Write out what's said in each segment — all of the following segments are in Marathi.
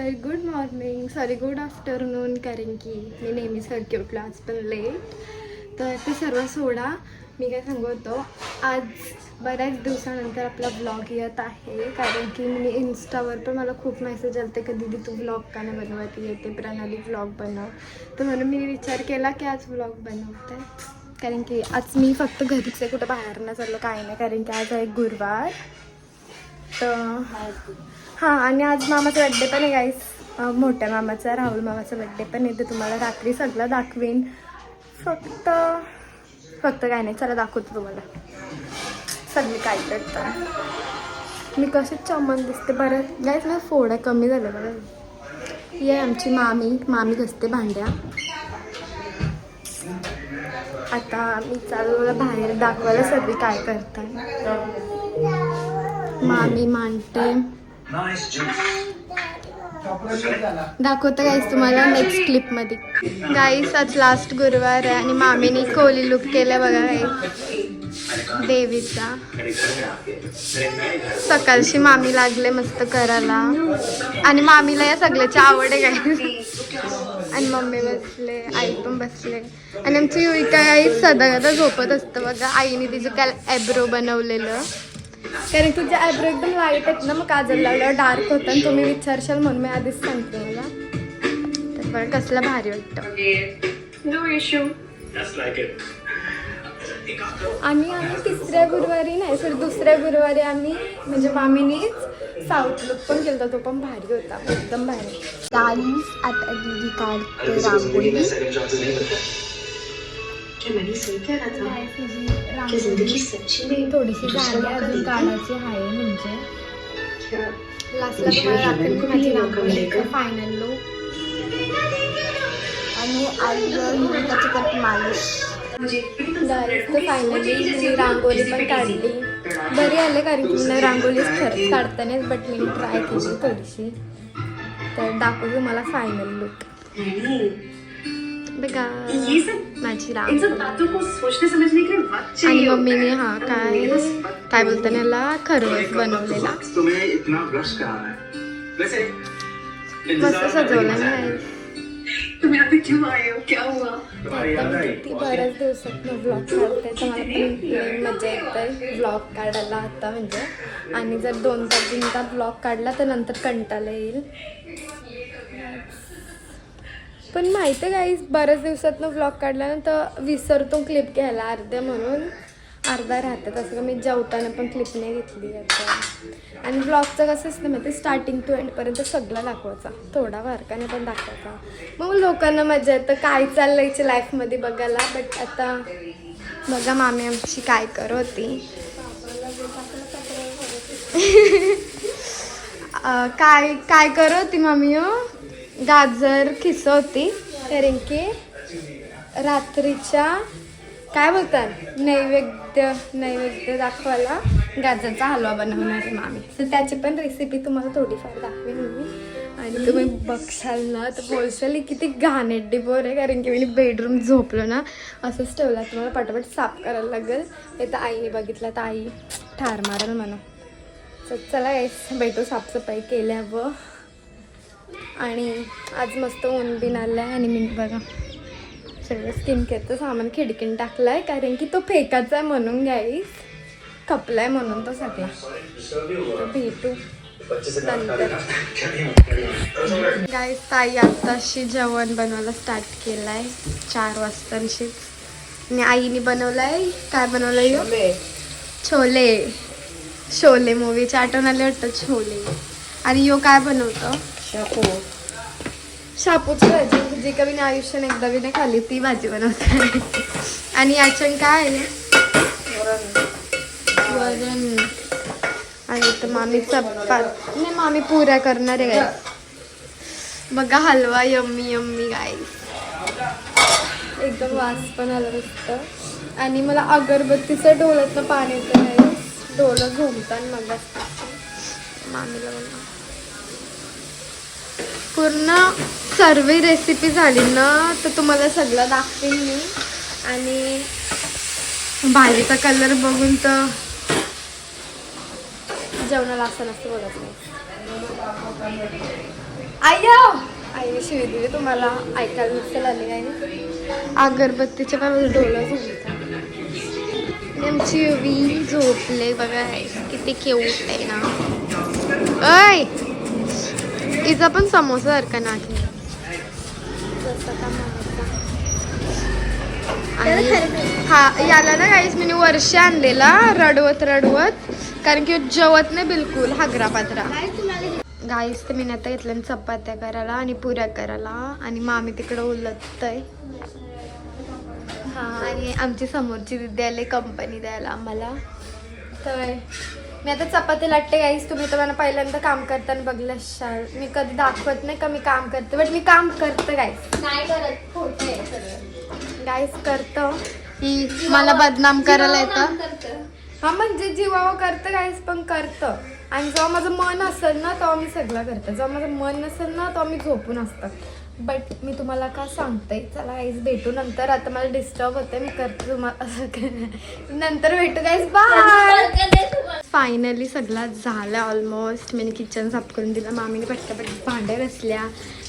गुड मॉर्निंग गुड आफ्टरनून, कारण की मी नेहमीसारखी उठलो आज पण लेट. तर ते सर्व सोडा. मी काय सांगू होतो, आज बऱ्याच दिवसानंतर आपला ब्लॉग येत आहे, कारण की मी इंस्टावर पण मला खूप मेसेज आलते की दीदी तू ब्लॉग का नाही बनवत, येते प्रणाली ब्लॉग बनव. तर म्हणून मी विचार केला की आज ब्लॉग बनवते, कारण की आज मी फक्त घरीच आहे, कुठं बाहेर नाही चाललो काही नाही, कारण की आज आहे गुरुवार. तर हां, आणि आज मामाचा बड्डे पण आहे गाईस, मोठ्या मामाचा, राहुल मामाचा बड्डे पण आहे. तर तुम्हाला रात्री सगळं दाखवेन. फक्त काय नाही, चला दाखवतो तुम्हाला सगळी काय करतं. मी कशी चमन दिसते बरं गाईस, ना फोडा कमी झालं बरं. ही आमची मामी घसते भांड्या. आता मी चालू बाहेर दाखवायला सगळी काय करतात. मामी मांडते, दाखवतं गाईस तुम्हाला नेक्स्ट क्लिपमध्ये. गाईस आज लास्ट गुरुवार आहे आणि मामीने कोली लुक केला बघा गाईस देवीचा. सकाळची मामी लागले मस्त करायला, आणि मामीला या सगळ्याची आवड आहे गाईस. आणि मम्मी बसले, आई पण बसले, आणि आमची युविका गाईस सदा झोपत असतं बघा. आईने तिचं काल ॲब्रो बनवलेलं, कारण तुझे ॲब्रो एकदम लाईट आहेत ना, मग काजल लावल्यावर डार्क होतं. आणि तुम्ही विचारशाल म्हणून मी आधीच सांगते मला. तर बरं कसलं भारी वाटतं. आणि आम्ही तिसऱ्या गुरुवारी नाही सॉरी दुसऱ्या गुरुवारी आम्ही म्हणजे मामीनीच साऊथ लुक पण केला, तो पण भारी होता, एकदम भारी. गाईस आता दीदी काढते रांगोळी. थोडीशी झाली अजून काढायची आहे, म्हणजे लास्टला तुम्हाला दाखवेल की माझी रांगोळी फायनल लुक. आणि आई युविकाची करते मालिश. तर फायनली मी रांगोळी पण काढली, बरी आले, कारण की मी रांगोळीच खरंच काढतानाच, बट मी ट्राय केली थोडीशी. तर दाखवू मला फायनल लुक बघा माझी रांगोळी. आणि मम्मीने हा काय बोलताना याला खरवस बनवलेला, मस्त सजवलं नाही. तुम्ही अभी क्यों आए हो, क्या हुआ? ती बऱ्याच दिवसात ब्लॉग काढते, तर मला पण मजा येते ब्लॉग काढायला आता म्हणजे. आणि जर 2-3 मिनिटात ब्लॉग काढला तर नंतर कंटाळा येईल. पण माहिती आहे गाईस, बऱ्याच दिवसातनं ब्लॉग काढला ना तर विसरतो क्लिप घ्यायला अर्ध्या, म्हणून अर्धा राहतात. असं का मी जेवताना पण क्लिप नाही घेतली आता. आणि ब्लॉगचं कसं असतं माहिती, स्टार्टिंग टू एंडपर्यंत सगळं दाखवायचा, थोडा वारकाने पण दाखवायचा, मग लोकांना मजा येतं काय चाललं याच्या लाईफमध्ये बघायला. बट आता बघा मामी आमची काय करत होती. काय करत होती मामी हो, गाजर खिसत होती, कारण की रात्रीच्या काय बोलतात नैवेद्य दाखवायला गाजरचा हलवा बनवणार आहे मामी. तर त्याची पण रेसिपी तुम्हाला थोडीफार दाखवेन मी, आणि तुम्ही बघशाल ना तर बोलशाल किती घाणेरडी बोर आहे, कारण की मी बेडरूम झोपलो ना असंच ठेवला, तुम्हाला पटापट साफ करायला लागेल. हे तर आईने बघितलं तर आई ठार मारेल म्हणा. तर चला गाईस भेटू साफसफाई केल्यावर. आणि आज मस्त ऊन बिन आलं आहे, आणि मी बघा सगळं स्किन केअरचं सामान खिडकीन टाकलं आहे, कारण की तो फेकाचा आहे म्हणून गाईस, खपला आहे म्हणून तो सगळा. तर भेटू नंतर. गाईस ताई आत्ताशी जेवण बनवायला स्टार्ट केलं आहे 4 वाजताशीच. आणि आईने बनवलं आहे, काय बनवलं आहे, शोले मूवीची आठवण आली वाटतं, छोले. आणि यो काय बनवतो, शापूची भाजी, जी का मी आयुष्याने एकदा बी नाही खाल्ली ती भाजी बनवते. आणि याच्यान काय आहे वरण. आणि तर मामी चपाती नाही, मामी पुऱ्या करणार आहे गाईस. बघा हलवा यम्मी गाईस, एकदम वास पण आला मस्त. आणि मला अगरबत्तीचं डोळ्यातनं पाणी येतं गाईस, डोळं झोमतात मग मामीला बघा. पूर्ण सर्व रेसिपी झाली ना तर तुम्हाला सगळं दाखवेन मी. आणि भाजीचा कलर बघून तर जेवणाला असं नसतं बोलत नाही. आय्या आई शिवी दिली तुम्हाला ऐकायला नसेल आले काय अगरबत्तीच्या काय डोळा झोपता आमची युवी झोपले बघा किती क्यूट आहे ना ऐ हिचा पण समोसा सारखा ना हा याला ना काहीच मी वर्ष आणलेला रडवत रडवत कारण की जेवत नाही बिलकुल हागरा पात्रा गाईस तर मी आता घेतलं चपात्या करायला आणि पुऱ्या करायला आणि मामी तिकडं उलटत आहे हा आणि आमची समोरची दिदी आली कंपनी द्यायला आम्हाला तर मी आता चपाती लाटते गाईस तुम्ही तर मला पहिल्यांदा काम करताना बघलं असाल मी कधी दाखवत नाही का मी काम करते बट मी काम करते गाईस नाही करत खोटं आहे सगळं. गाईस करतं की मला बदनाम करायला येतं हा म्हणजे जीवावर करतं गाईस पण करतं आणि जेव्हा माझं मन असेल ना तेव्हा मी सगळं करते जेव्हा माझं मन नसेल ना तेव्हा मी झोपून असतं बट मी तुम्हाला का सांगते चला गाईस भेटू नंतर आता मला डिस्टर्ब होते मी करते तुम्हाला नंतर भेटू गाईस बाय फायनली सगळं झालं ऑलमोस्ट मी किचन साफ करून दिलं मामीने पटकन भांडे घासल्या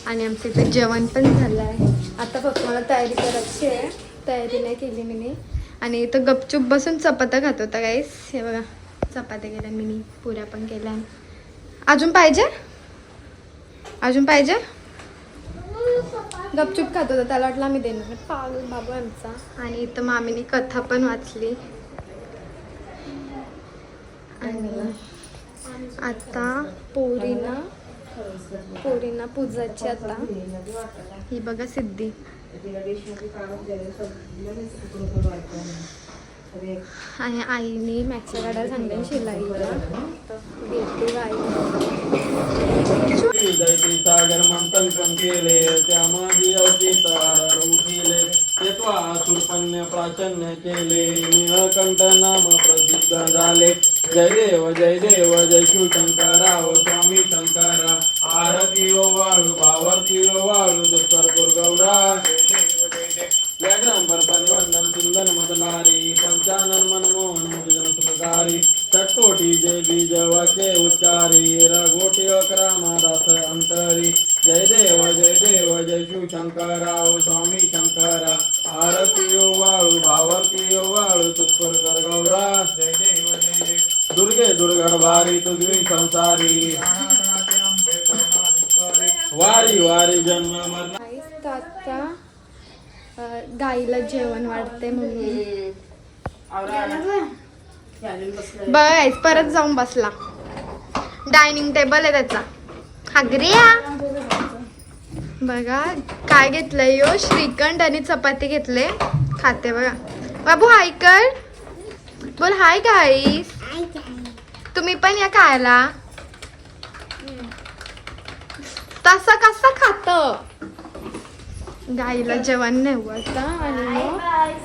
आणि आमचं इथं जेवण पण झालं आहे आता फक्त मला तयारी करायची आहे तयारी नाही केली मी आणि इथं गपचूप बसून चपात्या खात होता गाईस हे बघा चपात्या केल्या मी पुऱ्या पण केल्या अजून पाहिजे गपचूप खात होता त्याला वाटलं मी देणार पागल बाबू आमचा आणि इथं मामीने कथा पण वाचली आणि आता पोरींना पूजाची आता ही बघा सिद्धी आणि आईने मॅक्सच्या गाड्या सांगल्या शिलाईला घेते आई सागर मंथन पण केले त्यामध्ये अवचितार उठिले तेत्वा सुरपण्य प्राचन्य केले निळकंठ नाम प्रसिद्ध झाले जय देव जय शिवशंकराव स्वामी शंकरा आरती ओ वाळू भावरती ओ वाळू दुष्कर गौरा व्याघ्रम परपनिवंदन सुंदर मदनारी पंचानन मनमोहन मुजन सुखकारी चटकोटी जय बीज वाक्य उच्चारी रघोटी अकरामा दास अंतरी जय देव जय शिवशंकराव स्वामी शंकरा आरती ओ वाळू भावरती ओ वाळू तुस्कर गौरा जय देव दुर्गे दुर्गड भारी तुझी संसारी वारी जन्म मरण आता गाईला जेवण वाढते म्हणून बघायच परत जाऊन बसला डायनिंग टेबल आहे त्याचा हागरिया बघा काय घेतलंय यो श्रीखंड आणि चपाती घेतले खाते बघा बाबू हाय कर बोल हाय गाईस तुम्ही पण या खायला तसं कसं खात गाईला जेवण नाही वाटतं आणि मग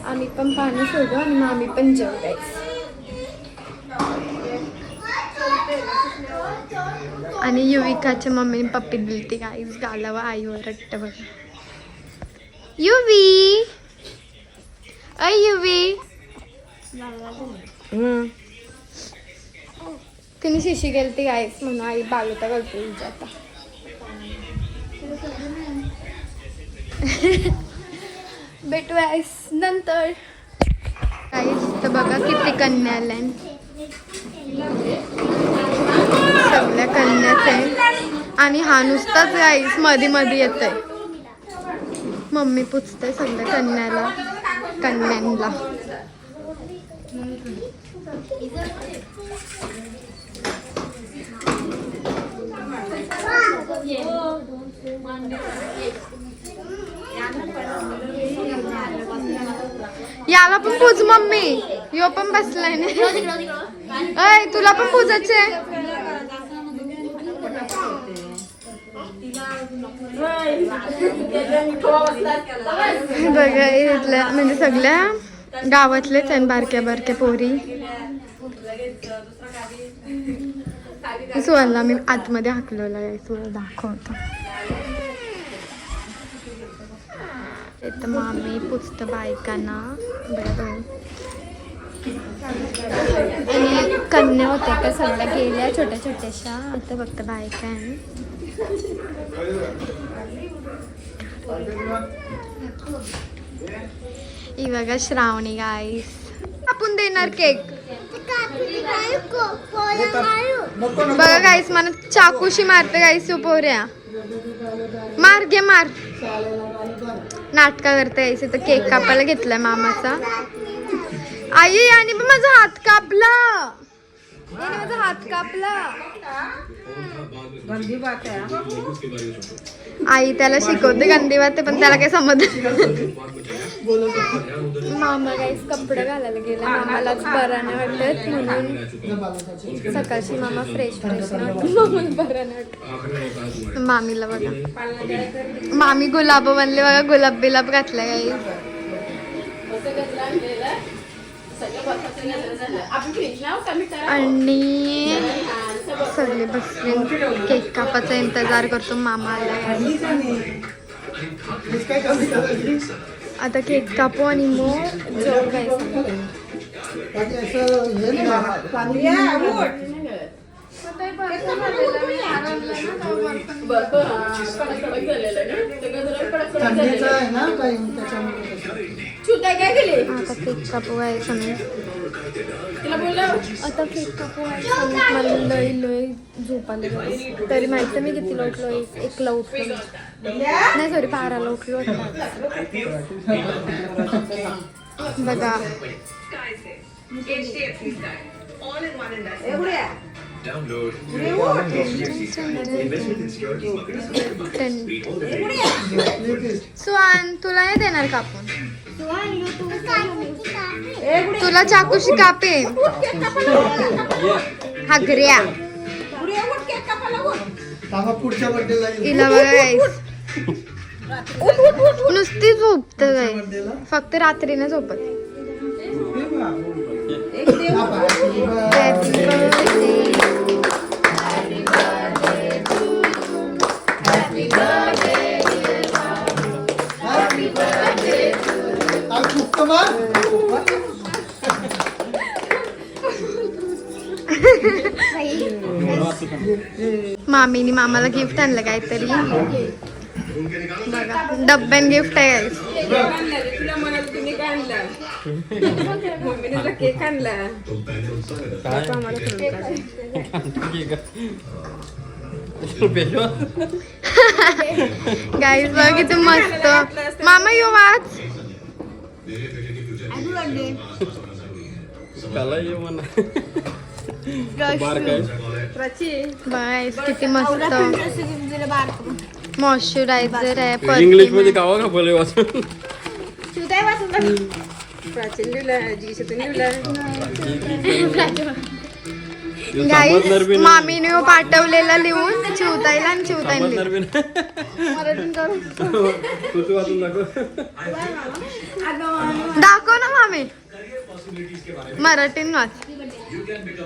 आम्ही पण पाणी सोडू आणि मग आम्ही पण जेवायचं आणि युविकाच्या मम्मीने पप्पी दिली ती गाईस गालावा आईवर रट्ट बघा युवी अय युवी तिने शिशी गेली ती गाईस म्हणून आई बालूता घालतो तिच्या आता भेटू नंतर काहीच तर बघा किती कन्या आल्या सगळ्या कन्याच आहे आणि हा नुसताच गाईस मध्ये येत आहे मम्मी पुछते सगळ्या कन्यांना याला पण पूज मम्मी यो पण बसलाय ना अय तुला पण पूजायचे बघा इथल्या म्हणजे सगळ्या गावातलेच आहे बारक्या बारक्या पोरी सुवाला मी आतमध्ये हाकलेला आहे तुला दाखवतो इथं मामी पुस्त बायकांना बरोबर आणि कन्या होत्या त्या सगळ्या गेल्या छोट्या छोट्याशा आता फक्त बायका आहे ही बघा श्रावणी गाईस. आपण देणार केक. बघा गाईस मला चाकूशी मारते गाईस पोऱ्या. मार घे मार. नाटका करते गाईस. इथं केक कापायला घेतलाय मामाचा. आई आणि माझा हात कापला. माझा हात कापला. आई त्याला शिकवते गंदी बात पण त्याला काही समजत. मामा गाईस कपडे घालायला गेला. मामालाच बरा नाही वाटत म्हणून सकाळची मामा फ्रेश मामाला बरा नाही वाटत. मामीला बघा मामी गुलाब बनले बघा. गुलाब बिलाब घातला गाईस. आणि सगळे बसले केक कापाचा इंतजार करतो. मामा आला. आता केक कापू आणि मग जेवण खायचं. आता केक कापू व्हायचं नाही. आता केक कापू व्हायचं मला लय लय झोप आली. तरी माहिती मी किती उठलो. एकला उठलो नाही सॉरी 12ला उठलो. बघा सुहान तुला नाही देणार कापून. तुला चाकूशी कापे. हागऱ्या हिला बघा गाईस. नुसती झोपत गाईस. फक्त रात्रीने झोपत. मामीने मामाला गिफ्ट आणलं काहीतरी. बघा डब्यान गिफ्ट आहे गाईस. गाईस बघा किती मस्त. मामा यो वाच. गाईस किती मस्त मॉइश्चरायझर आहे. इंग्लिश मध्ये कावा का बोले वाचून. गाईस मामीने पाठवलेला लिहून चिवताईला आणि चिवताईला दाखव ना मामी. मराठीन वाच.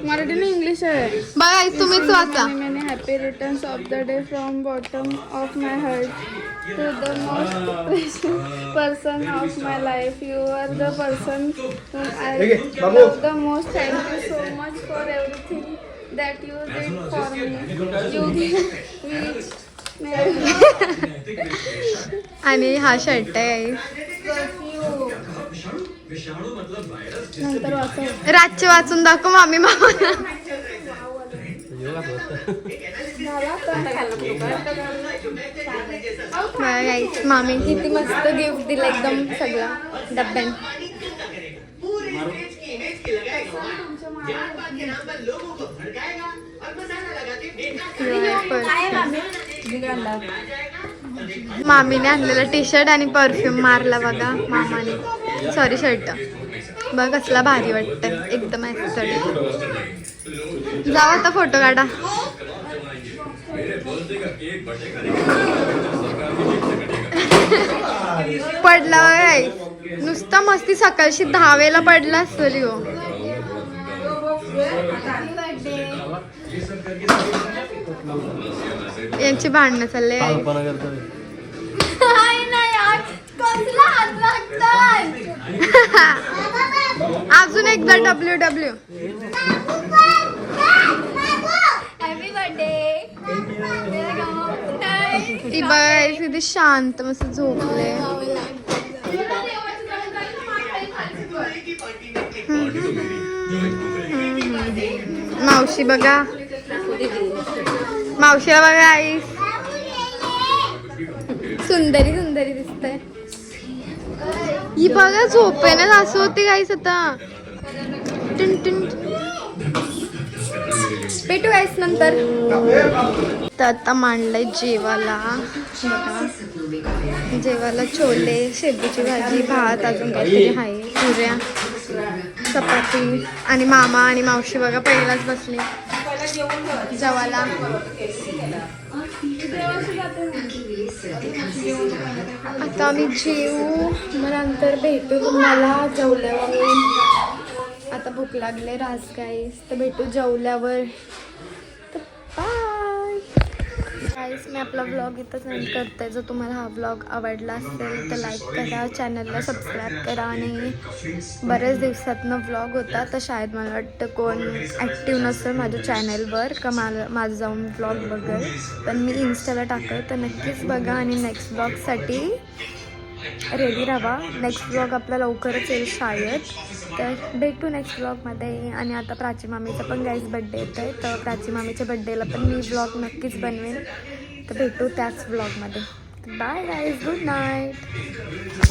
मराठीने इंग्लिश आहे. बघा तुम्हीच वाचा. Many happy returns of the day from bottom of my heart to the most precious person of my life. You are the person whom I love the most. Thank you so much for everything that you did for me. आणि हा शर्ट आहे. रातचे वाचून दाखव मामी मामाला. मामी किती मस्त गिफ्ट दिलं एकदम सगळं डब्यान. मामीने आणलेला टी शर्ट आणि परफ्यूम मारला बघा मामाने. Sorry shirt. बघ कसला भारी वाटतं एकदम. जाऊ आता फोटो काढा. पडला बघा नुसता मस्ती. सकाळशी 10 वेळेला पडला असतो. यांची भांडणं चालले. अजून एकदा WW. Happy birthday. बघा किती शांत मस्त झोपले. मावशी बघा, मावशीला बघा आई सुंदरी सुंदरी दिसते. ही बघा झोपे ना असं होते गाईस. आता भेटू गाईस नंतर. तर आता मांडलंय जेवायला बघा. जेवायला छोले, शेपूची भाजी, भात, अजून काहीतरी आहे, पुऱ्या, चपाती. आणि मामा आणि मावशी बघा पहिलाच बसले जेवायला. आता आम्ही जेवू, मग नंतर भेटू तुम्हाला जेवल्यावर. आता भूक लागले रास गाईस, तर भेटू जेवल्यावर. तर बाय गाईस. मी आपला व्लॉग इथंच एंड करते. जर तुम्हाला हा व्लॉग आवडला असेल तर लाईक करा, चॅनलला सबस्क्राईब करा. आणि बऱ्याच दिवसातनं व्लॉग होता, तर शाळेत मला वाटतं कोण ॲक्टिव्ह नसेल माझ्या चॅनलवर का माझं जाऊन व्लॉग बघेल. पण मी इन्स्टाला टाकलं तर नक्कीच बघा. आणि नेक्स्ट व्लॉगसाठी रेडी राहा. नेक्स्ट व्लॉग आपला लवकरच येईल शाळेत. तर भेटू नेक्स्ट व्लॉगमध्ये. आणि आता प्राची मामीचा पण गाईज बड्डे येत आहे, तर प्राची मामीच्या बड्डेला पण मी व्लॉग नक्कीच बनवेन. तर भेटू त्याच व्लॉगमध्ये. Bye guys, good night.